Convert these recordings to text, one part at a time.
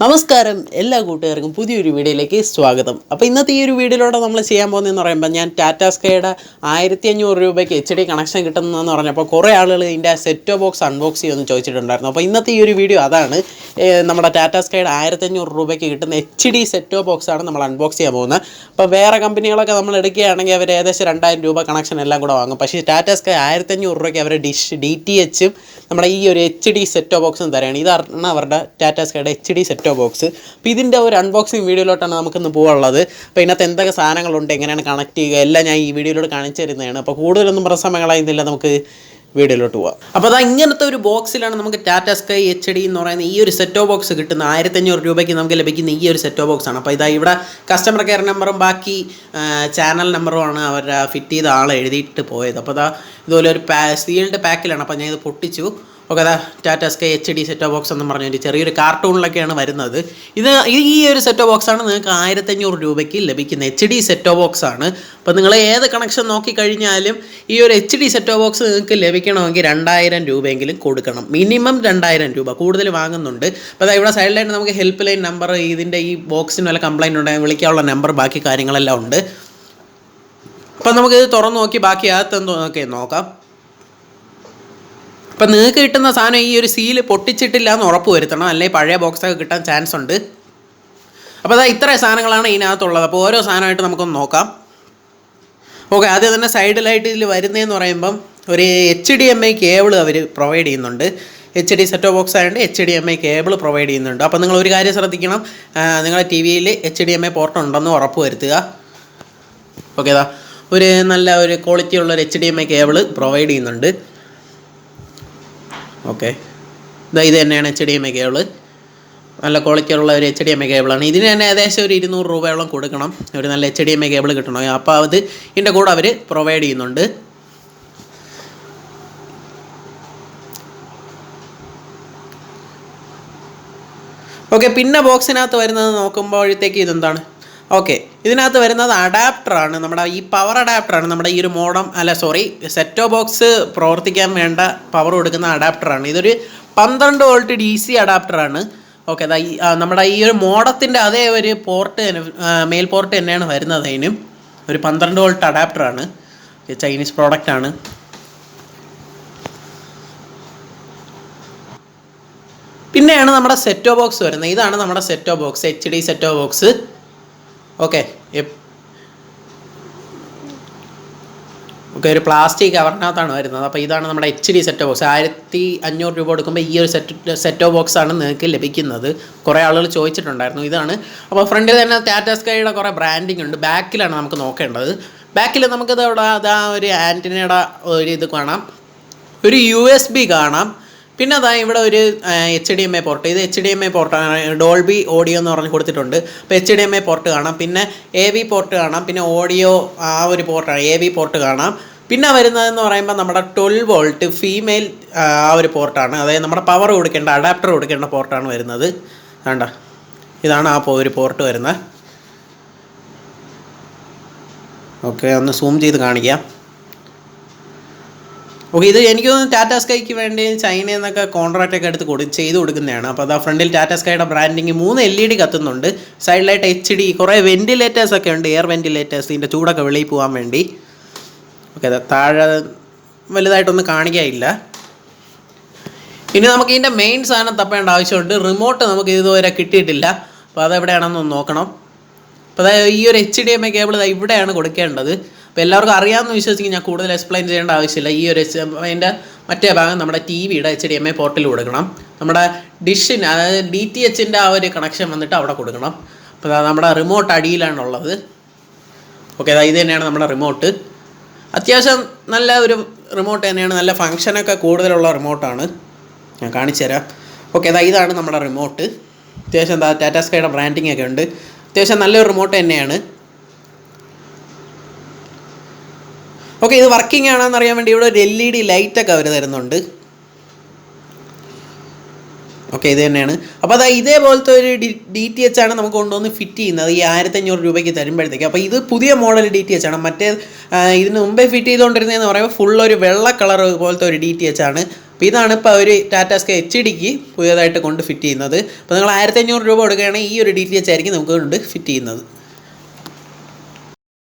നമസ്കാരം എല്ലാ കൂട്ടുകാർക്കും പുതിയൊരു വീഡിയോയിലേക്ക് സ്വാഗതം. അപ്പോൾ ഇന്നത്തെ ഈ ഒരു വീഡിയോയിലൂടെ നമ്മൾ ചെയ്യാൻ പോകുന്നതെന്ന് പറയുമ്പോൾ ഞാൻ ടാറ്റാസ്കൈയുടെ 1500 രൂപയ്ക്ക് HD കണക്ഷൻ കിട്ടുന്നതെന്ന് പറഞ്ഞപ്പോൾ കുറേ ആളുകൾ ഇതിൻ്റെ സെറ്റ് ബോക്സ് അൺബോക്സ് ചെയ്യുമെന്ന് ചോദിച്ചിട്ടുണ്ടായിരുന്നു. അപ്പോൾ ഇന്നത്തെ ഈ ഒരു വീഡിയോ അതാണ്. നമ്മുടെ ടാറ്റാസ്കൈയുടെ 1500 രൂപയ്ക്ക് കിട്ടുന്ന HD സെറ്റ് ബോക്സാണ് നമ്മൾ അൺബോക്സ് ചെയ്യാൻ പോകുന്നത്. അപ്പോൾ വേറെ കമ്പനികളൊക്കെ നമ്മൾ എടുക്കുകയാണെങ്കിൽ അവർ ഏകദേശം 2000 രൂപ കണക്ഷൻ എല്ലാം കൂടെ വാങ്ങും. പക്ഷേ ടാറ്റാസ്കൈ 1500 രൂപയ്ക്ക് അവർ DTHും നമ്മുടെ ഈ ഒരു HD സെറ്റ് ബോക്സും തരാണ്. ഇതാണ് അവരുടെ ടാറ്റാസ്കൈയുടെ HD സെറ്റ് ബോക്സ്. അപ്പോൾ ഇതിൻ്റെ ഒരു അൺബോക്സിങ് വീഡിയോയിലോട്ടാണ് നമുക്കിന്ന് പോകാനുള്ളത്. അപ്പോൾ ഇതിനകത്ത് എന്തൊക്കെ സാധനങ്ങളുണ്ട്, എങ്ങനെയാണ് കണക്ട് ചെയ്യുക, എല്ലാം ഞാൻ ഈ വീഡിയോയിലൂടെ കാണിച്ചു തരുന്നതാണ്. അപ്പോൾ കൂടുതലൊന്നും പ്രസമങ്ങളായിരുന്നില്ല, നമുക്ക് വീഡിയോയിലോട്ട് പോകാം. അപ്പോൾ അതാ ഇങ്ങനത്തെ ഒരു ബോക്സിലാണ് നമുക്ക് ടാറ്റാസ്കൈ HD എന്ന് പറയുന്ന ഈ ഒരു സെറ്റ് ബോക്സ് കിട്ടുന്ന 1500 രൂപയ്ക്ക് നമുക്ക് ലഭിക്കുന്ന ഈ ഒരു സെറ്റ് ബോക്സാണ്. അപ്പോൾ ഇതാ ഇവിടെ കസ്റ്റമർ കെയർ നമ്പറും ബാക്കി ചാനൽ നമ്പറുമാണ് അവർ ഫിറ്റ് ചെയ്ത ആൾ എഴുതിയിട്ട് പോയത്. അപ്പോൾ അതാ ഇതുപോലെ ഒരു സീൽഡ് പാക്കിലാണ്. അപ്പോൾ ഞാൻ ഇത് പൊട്ടിച്ചു. ഓക്കെ, അതാ ടാറ്റാസ്കൈ HD സെറ്റ് ബോക്സ് എന്ന് പറഞ്ഞൊരു ചെറിയൊരു കാർട്ടൂണിലൊക്കെയാണ് വരുന്നത്. ഈ ഒരു സെറ്റ് ബോക്സാണ് നിങ്ങൾക്ക് 1500 രൂപയ്ക്ക് ലഭിക്കുന്ന HD സെറ്റ് ബോക്സാണ്. അപ്പോൾ നിങ്ങൾ ഏത് കണക്ഷൻ നോക്കിക്കഴിഞ്ഞാലും ഈ ഒരു HD സെറ്റ് ബോക്സ് നിങ്ങൾക്ക് ലഭിക്കണമെങ്കിൽ 2000 രൂപയെങ്കിലും കൊടുക്കണം. മിനിമം 2000 രൂപ, കൂടുതൽ വാങ്ങുന്നുണ്ട്. അപ്പോൾ അതാ ഇവിടെ സൈഡിലായിട്ട് നമുക്ക് ഹെൽപ്പ് ലൈൻ നമ്പർ, ഇതിൻ്റെ ഈ ബോക്സിന് വല്ല കംപ്ലയിൻ്റ് ഉണ്ടെങ്കിൽ വിളിക്കാനുള്ള നമ്പർ, ബാക്കി കാര്യങ്ങളെല്ലാം ഉണ്ട്. അപ്പോൾ നമുക്കിത് തുറന്ന് നോക്കി ബാക്കി അകത്തെന്തോ നോക്കാം. അപ്പം നിങ്ങൾക്ക് കിട്ടുന്ന സാധനം ഈ ഒരു സീല് പൊട്ടിച്ചിട്ടില്ല എന്ന് ഉറപ്പ് വരുത്തണം, അല്ലെങ്കിൽ പഴയ ബോക്സൊക്കെ കിട്ടാൻ ചാൻസ് ഉണ്ട്. അപ്പോൾ അതാ ഇത്രയും സാധനങ്ങളാണ് ഇതിനകത്തുള്ളത്. അപ്പോൾ ഓരോ സാധനമായിട്ട് നമുക്കൊന്ന് നോക്കാം. ഓക്കെ, ആദ്യം തന്നെ സൈഡിലായിട്ട് ഇതിൽ വരുന്നതെന്ന് പറയുമ്പം ഒരു HDMI കേബിൾ അവർ പ്രൊവൈഡ് ചെയ്യുന്നുണ്ട്. HD സെറ്റ് ബോക്സ് ആയതുകൊണ്ട് HDMI കേബിൾ പ്രൊവൈഡ് ചെയ്യുന്നുണ്ട്. അപ്പോൾ നിങ്ങൾ ഒരു കാര്യം ശ്രദ്ധിക്കണം, നിങ്ങളുടെ TV-യിൽ HDMI പോർട്ട് ഉണ്ടെന്ന് ഉറപ്പ് വരുത്തുക. ഓക്കെ, അതാ നല്ല ഒരു ക്വാളിറ്റി ഉള്ള ഒരു HDMI കേബിൾ പ്രൊവൈഡ് ചെയ്യുന്നുണ്ട്. ഓക്കെ, ഇത് തന്നെയാണ് HDMI കേബിള്. നല്ല ക്വാളിറ്റിയുള്ള ഒരു HDMI കേബിളാണ്. ഇതിന് തന്നെ ഏകദേശം ഒരു 200 രൂപയോളം കൊടുക്കണം ഒരു നല്ല HDMI കേബിൾ കിട്ടണം. അപ്പോൾ അത് ഇതിൻ്റെ കൂടെ അവർ പ്രൊവൈഡ് ചെയ്യുന്നുണ്ട്. ഓക്കെ, പിന്നെ ബോക്സിനകത്ത് വരുന്നത് നോക്കുമ്പോഴത്തേക്ക് ഇതെന്താണ്? ഓക്കെ, ഇതിനകത്ത് വരുന്നത് അഡാപ്റ്ററാണ്. നമ്മുടെ ഈ പവർ അഡാപ്റ്ററാണ്. നമ്മുടെ ഈ ഒരു സെറ്റ് ബോക്സ് പ്രവർത്തിക്കാൻ വേണ്ട പവർ കൊടുക്കുന്ന അഡാപ്റ്ററാണ്. ഇതൊരു 12 വോൾട്ട് DC അഡാപ്റ്ററാണ്. ഓക്കെ, അതാ നമ്മുടെ ഈ ഒരു മോഡത്തിൻ്റെ അതേ ഒരു പോർട്ട്, മെയിൽ പോർട്ട് തന്നെയാണ് വരുന്നത്. അതിനും ഒരു 12 വോൾട്ട് അഡാപ്റ്ററാണ്. ചൈനീസ് പ്രോഡക്റ്റാണ്. പിന്നെയാണ് നമ്മുടെ സെറ്റ് ബോക്സ് വരുന്നത്. ഇതാണ് നമ്മുടെ set box, HD set box. Okay, ഒരു പ്ലാസ്റ്റിക് കവറിനകത്താണ് വരുന്നത്. അപ്പോൾ ഇതാണ് നമ്മുടെ HD സെറ്റ് ബോക്സ്. 1500 രൂപ കൊടുക്കുമ്പോൾ ഈ ഒരു സെറ്റ് ബോക്സാണ് നിങ്ങൾക്ക് ലഭിക്കുന്നത്. കുറേ ആളുകൾ ചോദിച്ചിട്ടുണ്ടായിരുന്നു. ഇതാണ്. അപ്പോൾ ഫ്രണ്ടിൽ തന്നെ ടാറ്റാസ്കൈയുടെ കുറേ ബ്രാൻഡിങ് ഉണ്ട്. ബാക്കിലാണ് നമുക്ക് നോക്കേണ്ടത്. ബാക്കിൽ നമുക്കിത് ഇവിടെ അതാ ഒരു ആൻറ്റിനയുടെ ഒരു ഇത് കാണാം, ഒരു USB കാണാം. പിന്നെ അതാ ഇവിടെ ഒരു HDMI പോർട്ട്. ഇത് HDMI പോർട്ടാണ്, ഡോൾബി ഓഡിയോ എന്ന് പറഞ്ഞ് കൊടുത്തിട്ടുണ്ട്. അപ്പോൾ HDMI പോർട്ട് കാണാം. പിന്നെ AV പോർട്ട് കാണാം. പിന്നെ ഓഡിയോ ആ ഒരു പോർട്ടാണ്, AV പോർട്ട് കാണാം. പിന്നെ വരുന്നതെന്ന് പറയുമ്പോൾ നമ്മുടെ 12 വോൾട്ട് ഫീമെയിൽ ആ ഒരു പോർട്ടാണ്. അതായത് നമ്മുടെ പവർ കൊടുക്കേണ്ട, അഡാപ്റ്റർ കൊടുക്കേണ്ട പോർട്ടാണ് വരുന്നത്. വേണ്ട, ഇതാണ് ആ ഒരു പോർട്ട് വരുന്നത്. ഓക്കെ, ഒന്ന് സൂം ചെയ്ത് കാണിക്കാം. ഓക്കെ, ഇത് എനിക്ക് തോന്നുന്നു ടാറ്റാസ്കൈക്ക് വേണ്ടി ചൈനയിൽ നിന്നൊക്കെ കോൺട്രാക്റ്റൊക്കെ എടുത്ത് ചെയ്ത് കൊടുക്കുന്നതാണ്. അപ്പോൾ അതാ ഫ്രണ്ടിൽ ടാറ്റാസ്കൈയുടെ ബ്രാൻഡിങ് 3 LED കത്തുന്നുണ്ട്. സൈഡിലായിട്ട് HD, കുറേ വെൻറ്റിലേറ്റേഴ്സൊക്കെ ഉണ്ട്, എയർ വെൻറ്റിലേറ്റേഴ്സ്, ഇതിൻ്റെ ചൂടൊക്കെ വെളിയിൽ പോകാൻ വേണ്ടി. ഓക്കെ, അതാ താഴെ വലുതായിട്ടൊന്നും കാണിക്കാനില്ല. ഇനി നമുക്ക് ഇതിൻ്റെ മെയിൻ സാധനം തപ്പേണ്ട ആവശ്യമുണ്ട്. റിമോട്ട് നമുക്ക് ഇതുവരെ കിട്ടിയിട്ടില്ല. അപ്പോൾ അതെവിടെയാണെന്നൊന്ന് നോക്കണം. അപ്പോൾ അതായത് ഈ ഒരു HDMI കേബിൾ ഇവിടെയാണ് കൊടുക്കേണ്ടത്. അപ്പോൾ എല്ലാവർക്കും അറിയാമെന്ന് വിശ്വസിക്കും, ഞാൻ കൂടുതൽ എക്സ്പ്ലെയിൻ ചെയ്യേണ്ട ആവശ്യമില്ല. ഈ ഒരു അതിൻ്റെ മറ്റേ ഭാഗം നമ്മുടെ TVയുടെ HDMI പോർട്ടിൽ കൊടുക്കണം. നമ്മുടെ ഡിഷിന്, അതായത് DTHൻ്റെ ആ ഒരു കണക്ഷൻ വന്നിട്ട് അവിടെ കൊടുക്കണം. അപ്പോൾ നമ്മുടെ റിമോട്ട് അടിയിലാണുള്ളത്. ഓക്കെ, ഇത് തന്നെയാണ് നമ്മുടെ റിമോട്ട്. അത്യാവശ്യം നല്ല ഒരു റിമോട്ട് തന്നെയാണ്, നല്ല ഫങ്ഷനൊക്കെ കൂടുതലുള്ള റിമോട്ടാണ്. ഞാൻ കാണിച്ചു തരാം. ഓക്കെ, ഇതാണ് നമ്മുടെ റിമോട്ട്. അത്യാവശ്യം ടാറ്റാസ്കൈയുടെ ബ്രാൻഡിങ് ഒക്കെ ഉണ്ട്. അത്യാവശ്യം നല്ലൊരു റിമോട്ട് തന്നെയാണ്. ഓക്കെ, ഇത് വർക്കിംഗ് ആണെന്ന് അറിയാൻ വേണ്ടി ഇവിടെ ഒരു LED ലൈറ്റൊക്കെ അവർ തരുന്നുണ്ട്. ഓക്കെ, ഇത് തന്നെയാണ്. അപ്പോൾ അതാ ഇതേപോലത്തെ ഒരു DTH ആണ് നമുക്ക് കൊണ്ടുവന്ന് ഫിറ്റ് ചെയ്യുന്നത് ഈ 1500 രൂപയ്ക്ക് തരുമ്പോഴത്തേക്ക്. അപ്പോൾ ഇത് പുതിയ മോഡൽ DTH ആണ്. മറ്റേ ഇതിന് മുമ്പേ ഫിറ്റ് ചെയ്തുകൊണ്ടിരുന്നതെന്ന് പറയുമ്പോൾ ഫുൾ ഒരു വെള്ള കളർ പോലത്തെ ഒരു DTH ആണ്. അപ്പോൾ ഇതാണ് ഇപ്പോൾ ഒരു ടാറ്റാസ്കൈ HDക്ക് പുതിയതായിട്ട് കൊണ്ട് ഫിറ്റ് ചെയ്യുന്നത്. അപ്പോൾ നിങ്ങൾ 1500 രൂപ കൊടുക്കുകയാണെങ്കിൽ ഈ ഒരു DTH ആയിരിക്കും നമുക്ക് കൊണ്ട് ഫിറ്റ് ചെയ്യുന്നത്.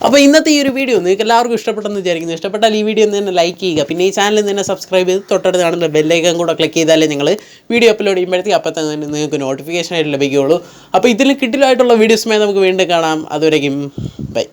അപ്പോൾ ഇന്നത്തെ ഈ ഒരു വീഡിയോ നിങ്ങൾക്ക് എല്ലാവർക്കും ഇഷ്ടപ്പെട്ടെന്ന് വിചാരിക്കുന്നു. ഇഷ്ടപ്പെട്ടാൽ ഈ വീഡിയോ ഒന്ന് തന്നെ ലൈക്ക് ചെയ്യുക. പിന്നെ ഈ ചാനൽ തന്നെ സബ്സ്ക്രൈബ് ചെയ്ത് തൊട്ടടുത്ത് കാണുന്ന ബെല്ലൈക്കൺ കൂടെ ക്ലിക്ക് ചെയ്താലേ നിങ്ങൾ വീഡിയോ അപ്ലോഡ് ചെയ്യുമ്പോഴത്തേക്ക് അപ്പോൾ തന്നെ നിങ്ങൾക്ക് നോട്ടിഫിക്കേഷൻ ആയിട്ട് ലഭിക്കുകയുള്ളൂ. അപ്പോൾ ഇതിൽ കിട്ടിലായിട്ടുള്ള വീഡിയോസുമായി നമുക്ക് വീണ്ടും കാണാം. അതുവരെയും ബൈ.